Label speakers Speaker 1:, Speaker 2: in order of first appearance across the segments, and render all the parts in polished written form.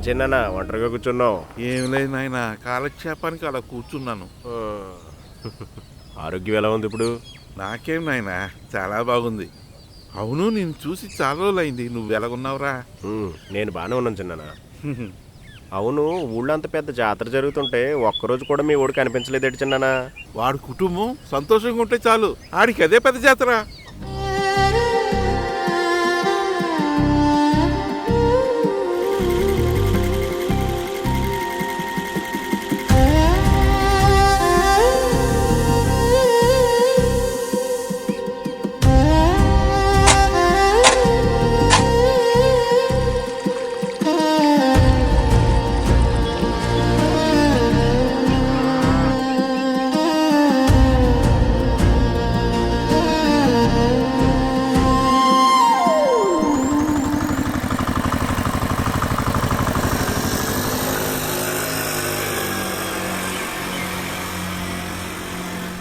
Speaker 1: చిన్న ఒంటరిగా కూర్చున్నావు?
Speaker 2: ఏం లేదు నాయన, కాలక్షేపానికి అలా కూర్చున్నాను.
Speaker 1: ఆరోగ్యం ఎలా ఉంది ఇప్పుడు?
Speaker 2: నాకేం నాయన, చాలా బాగుంది. అవును, నేను చూసి చాలా రోజులైంది. నువ్వు ఎలాగున్నావురా?
Speaker 1: నేను బాగానే ఉన్నాను చిన్న. అవును, ఊళ్ళో అంత పెద్ద జాతర జరుగుతుంటే ఒక్కరోజు కూడా మీ ఊడికి కనిపించలేదేటి చిన్న?
Speaker 2: వాడి కుటుంబం సంతోషంగా ఉంటే చాలు, ఆడికి అదే పెద్ద జాతర.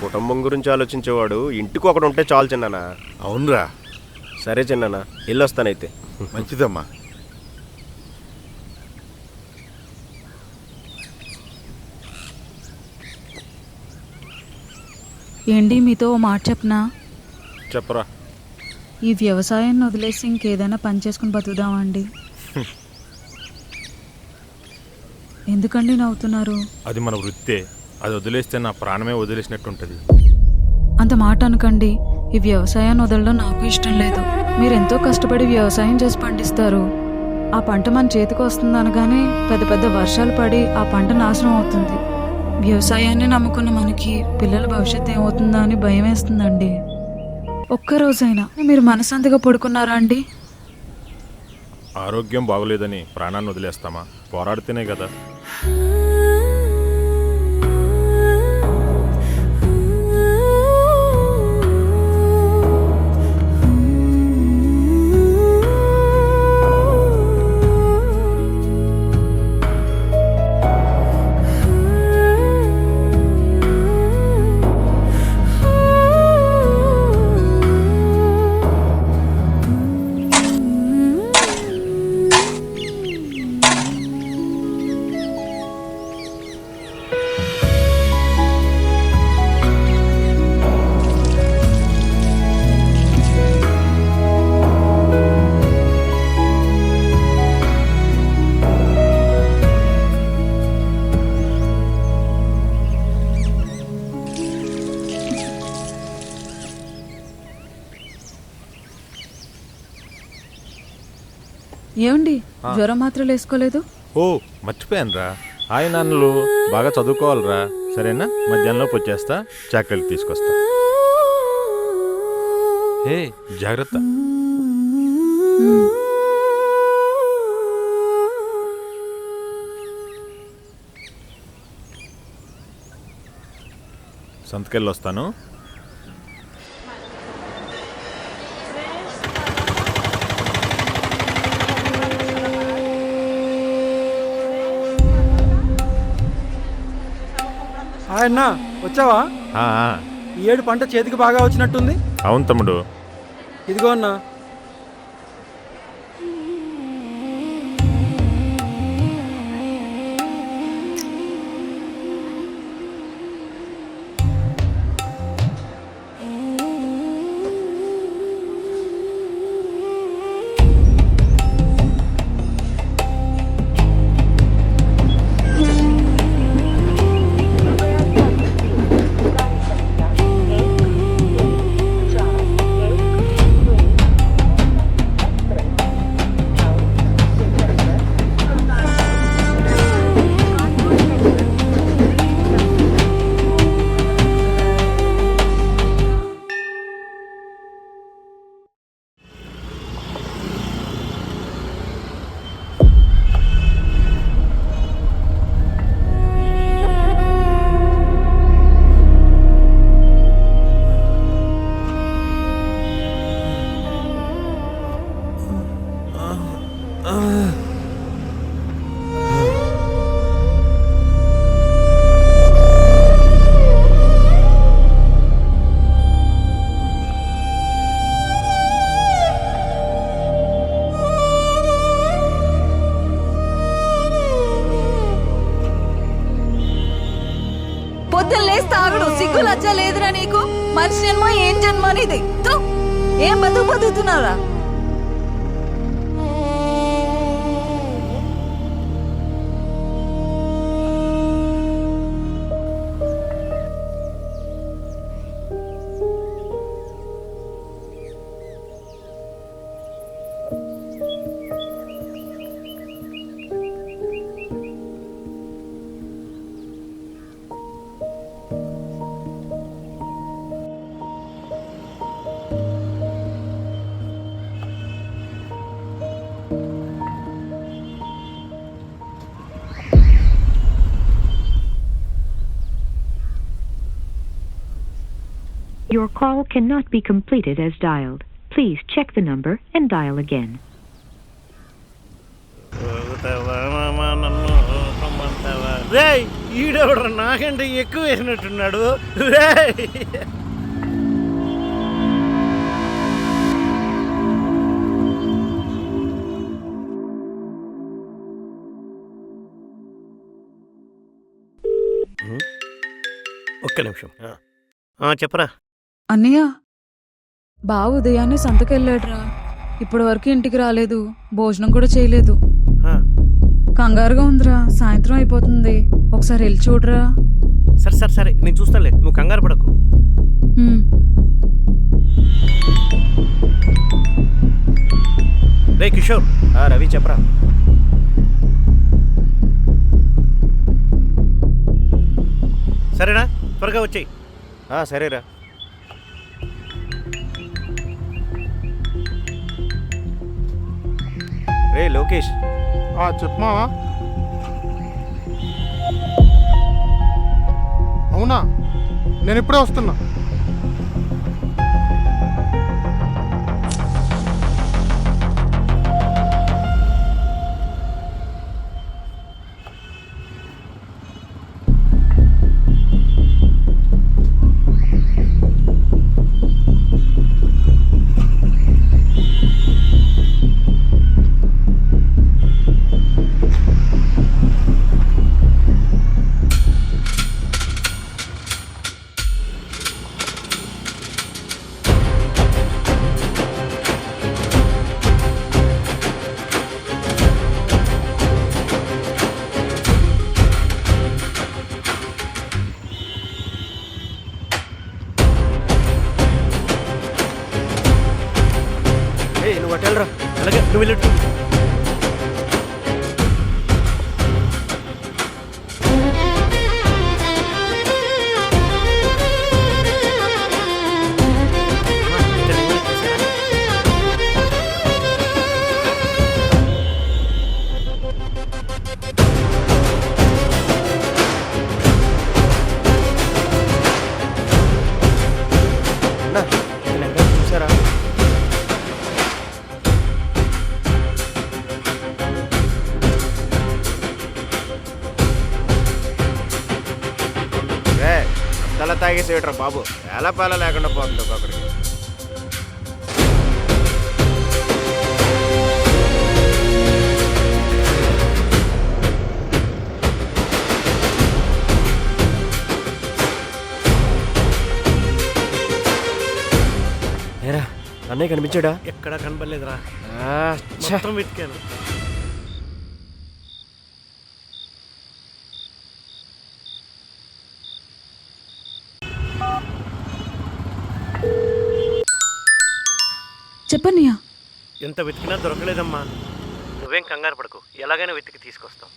Speaker 1: కుటుంబం గురించి ఆలోచించేవాడు ఇంటికి ఒకడు ఉంటే చాలు చిన్న.
Speaker 2: అవునరా.
Speaker 1: సరే చిన్న, వెళ్ళొస్తానైతే.
Speaker 2: మంచిదమ్మా.
Speaker 3: ఏంటి మీతో ఓ మాట చెప్పనా?
Speaker 1: చెప్పరా.
Speaker 3: ఈ వ్యవసాయాన్ని వదిలేసి ఇంకేదైనా పని చేసుకుని బతుకుదామండి. ఎందుకండి నవ్వుతున్నారు?
Speaker 4: అది మన వృత్తే. అది వదిలేస్తే నా ప్రాణమే వదిలేసినట్టుంటది.
Speaker 3: అంత మాట అనకండి. ఈ వ్యవసాయాన్ని వదలడం నాకు ఇష్టం లేదు. మీరు ఎంతో కష్టపడి వ్యవసాయం చేసి పండిస్తారు. ఆ పంట మన చేతికి వస్తుంది అనగానే పెద్ద పెద్ద వర్షాలు పడి ఆ పంట నాశనం అవుతుంది. వ్యవసాయాన్ని నమ్ముకున్న మనకి పిల్లల భవిష్యత్తు ఏమవుతుందా అని భయం వేస్తుందండి. ఒక్కరోజైనా మీరు మనశాంతిగా పడుకున్నారా అండి?
Speaker 4: ఆరోగ్యం బాగోలేదని ప్రాణాన్ని వదిలేస్తామా? పోరాడితేనే కదా.
Speaker 3: ఏమండి, జ్వరం మాత్రం వేసుకోలేదు?
Speaker 4: ఓ మర్చిపోయానురా. హాయ్ నాన్నలు, బాగా చదువుకోవాలిరా. సరేనా? మధ్యాహ్నంలోపు వచ్చేస్తా. చాక్లెట్ తీసుకొస్తా. హే జాగ్రత్త. సంతకెళ్ళి వస్తాను.
Speaker 5: అన్నా వచ్చావా? ఈ ఏడు పంట చేతికి బాగా వచ్చినట్టుంది.
Speaker 4: అవును తమ్ముడు.
Speaker 5: ఇదిగో అన్నా.
Speaker 3: వాగుడు సిగ్గు లజ్జ లేదురా నీకు? మనిషి జన్మ ఏం జన్మ అనేది? తో, ఏం బతుకుతున్నారా?
Speaker 6: Your call cannot be completed as dialed. Please check the number and dial again.
Speaker 7: రేయ్ ఈడెవడు నాకంటే ఎక్కువ వేసినట్టున్నాడు. రేయ్ ఒక్క నిమిషం. చెప్పరా.
Speaker 3: అన్నయ్య, బావ ఉదయాన్నే సంతకెళ్ళాడురా. ఇప్పటి వరకు ఇంటికి రాలేదు, భోజనం కూడా చేయలేదు. కంగారుగా ఉందిరా, సాయంత్రం అయిపోతుంది. ఒకసారి వెళ్ళి చూడరా.
Speaker 7: సరే సరే సరే, నేను చూస్తానులే, నువ్వు కంగారు పడకు. రే కిషోర్.
Speaker 1: రవి చెప్పరా.
Speaker 7: సరేనా, త్వరగా వచ్చేయి.
Speaker 1: సరేరా. రే లోకేష్.
Speaker 8: చెప్పమా. అవునా, నేను ఇప్పుడే వస్తున్నా.
Speaker 1: నువ్వు అటెల్రా.
Speaker 7: అలాగే, నువ్వు వెళ్ళట్టు.
Speaker 1: చూసారా? తల తాగేసేయట్రా బాబు, ఎలా పేల లేకుండా పోతుంది ఒక్కొక్కడికి. ఏరా, అన్నయ్య కనిపించాడా?
Speaker 7: ఎక్కడా కనపడలేదురా.
Speaker 1: ఛ.
Speaker 7: మొత్తం వెతికాను.
Speaker 3: చెప్పన్నయ్య.
Speaker 7: ఎంత వెతికినా దొరకలేదమ్మా. నువ్వేం కంగారు పడకు, ఎలాగైనా వెతికి తీసుకొస్తాం.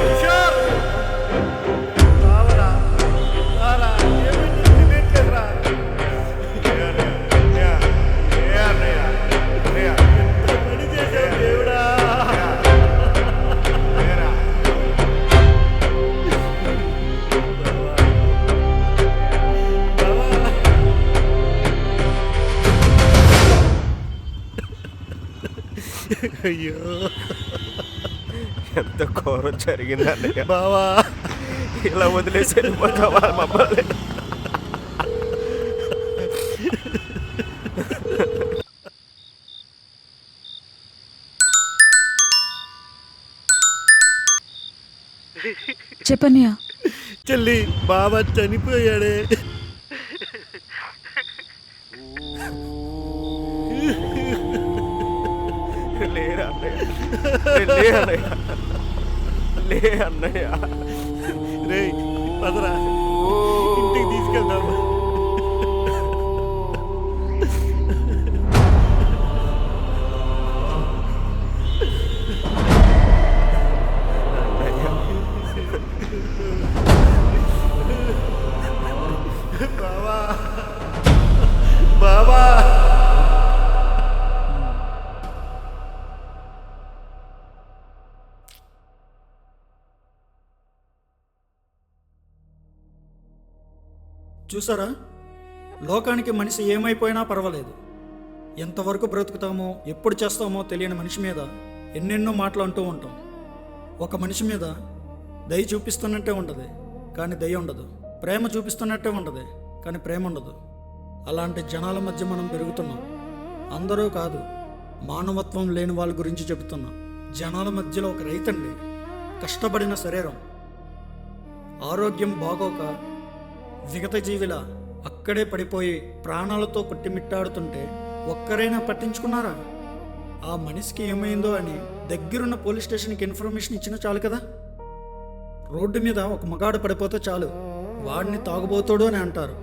Speaker 7: కిషోర్
Speaker 2: అయ్యో
Speaker 1: ఎంత ఘోరం జరిగింది అన్నయ్య.
Speaker 2: బావా,
Speaker 1: ఇలా వదిలేసి వెళ్ళిపోతావా మమ్మల్ని?
Speaker 3: చెప్పన్నయ్య.
Speaker 2: చెల్లి బావ చనిపోయాడే.
Speaker 1: లేరా అన్నయ్య, లే అన్నయ్య, లే అన్నయ్య.
Speaker 2: రే పదరా, ఇంటికి తీసుకెళ్దాము. బావా, బావా.
Speaker 5: చూసారా, లోకానికి మనిషి ఏమైపోయినా పర్వాలేదు, ఎంతవరకు బ్రతుకుతామో ఎప్పుడు చేస్తామో తెలియని మనిషి మీద ఎన్నెన్నో మాటలు అంటూ ఉంటాం. ఒక మనిషి మీద దయ చూపిస్తున్నట్టే ఉంటుంది కానీ దయ ఉండదు, ప్రేమ చూపిస్తున్నట్టే ఉంటుంది కానీ ప్రేమ ఉండదు. అలాంటి జనాల మధ్య మనం పెరుగుతున్నాం. అందరూ కాదు, మానవత్వం లేని వాళ్ళ గురించి చెబుతున్నాం. జనాల మధ్యలో ఒక రైతండి, కష్టపడిన శరీరం, ఆరోగ్యం బాగోక విగత జీవిలా అక్కడే పడిపోయి ప్రాణాలతో కొట్టిమిట్టాడుతుంటే ఒక్కరైనా పట్టించుకున్నారా? ఆ మనిషికి ఏమైందో అని దగ్గరున్న పోలీస్ స్టేషన్కి ఇన్ఫర్మేషన్ ఇచ్చినా చాలు కదా. రోడ్డు మీద ఒక మగాడు పడిపోతే చాలు, వాడిని తాగుబోతాడు అని అంటారు.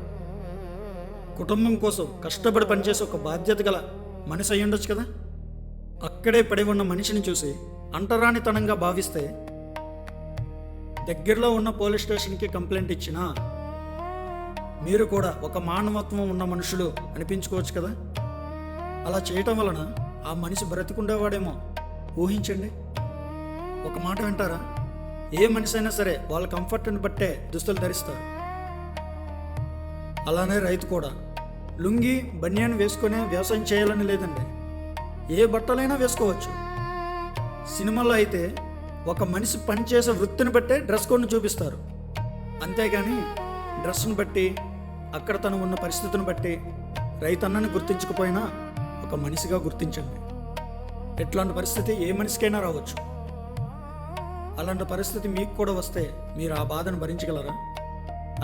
Speaker 5: కుటుంబం కోసం కష్టపడి పనిచేసే ఒక బాధ్యత గల మనిషి అయి ఉండొచ్చు కదా. అక్కడే పడి ఉన్న మనిషిని చూసి అంటరానితనంగా భావిస్తే దగ్గరలో ఉన్న పోలీస్ స్టేషన్కి కంప్లైంట్ ఇచ్చినా మీరు కూడా ఒక మానవత్వం ఉన్న మనుషులు అనిపించుకోవచ్చు కదా. అలా చేయటం వలన ఆ మనిషి బ్రతికుండేవాడేమో ఊహించండి. ఒక మాట వింటారా, ఏ మనిషి అయినా సరే వాళ్ళ కంఫర్ట్ని బట్టే దుస్తులు ధరిస్తారు. అలానే రైతు కూడా లుంగి బనియాన్ వేసుకునే వ్యవసాయం చేయాలని లేదండి, ఏ బట్టలైనా వేసుకోవచ్చు. సినిమాలో అయితే ఒక మనిషి పనిచేసే వృత్తిని బట్టే డ్రెస్ కోడ్ని చూపిస్తారు, అంతేగాని డ్రెస్ని బట్టి అక్కడ తను ఉన్న పరిస్థితిని బట్టి రైతన్నని గుర్తించకపోయినా ఒక మనిషిగా గుర్తించండి. ఇట్లాంటి పరిస్థితి ఏ మనిషికైనా రావచ్చు. అలాంటి పరిస్థితి మీకు కూడా వస్తే మీరు ఆ బాధను భరించగలరా?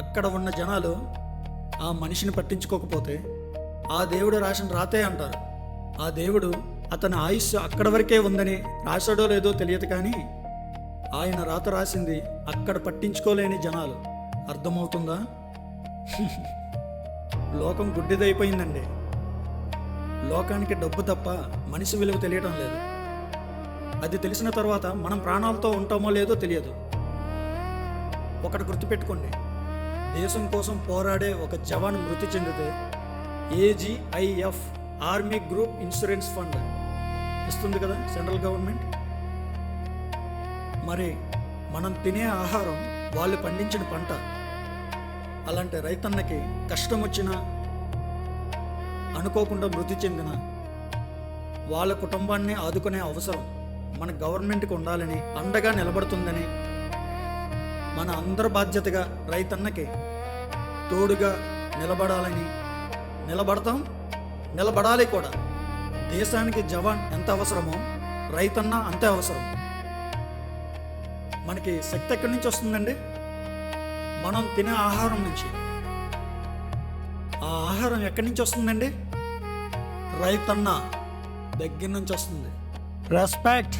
Speaker 5: అక్కడ ఉన్న జనాలు ఆ మనిషిని పట్టించుకోకపోతే ఆ దేవుడు రాసిన రాతే అంటారు. ఆ దేవుడు అతని ఆయుష్ అక్కడ వరకే ఉందని రాశాడో లేదో తెలియదు, కానీ ఆయన రాత రాసింది అక్కడ పట్టించుకోలేని జనాలు. అర్థమవుతుందా? లోకం గుడ్డిదైపోయిందండి. లోకానికి డబ్బు తప్ప మనిషి విలువ తెలియటం లేదు. అది తెలిసిన తర్వాత మనం ప్రాణాలతో ఉంటామో లేదో తెలియదు. ఒకటి గుర్తుపెట్టుకోండి, దేశం కోసం పోరాడే ఒక జవాన్ మృతి చెందితే AGIF army group insurance fund ఇస్తుంది కదా సెంట్రల్ గవర్నమెంట్. మరి మనం తినే ఆహారం వాళ్ళు పండించిన పంట. అలాంటి రైతన్నకి కష్టం వచ్చినా, అనుకోకుండా మృతి చెందిన వాళ్ళ కుటుంబాన్ని ఆదుకునే అవసరం మన గవర్నమెంట్కి ఉండాలని, అండగా నిలబడుతుందని మన అందరి బాధ్యతగా రైతన్నకి తోడుగా నిలబడాలని, నిలబడతాం, నిలబడాలి కూడా. దేశానికి జవాన్ ఎంత అవసరమో రైతన్న అంతే అవసరం. మనకి శక్తి ఎక్కడి నుంచి వస్తుందండి? మనం తినే ఆహారం నుంచి. ఆ ఆహారం ఎక్కడి నుంచి వస్తుందండి? రైతన్న దగ్గర నుంచి వస్తుంది. రెస్పెక్ట్.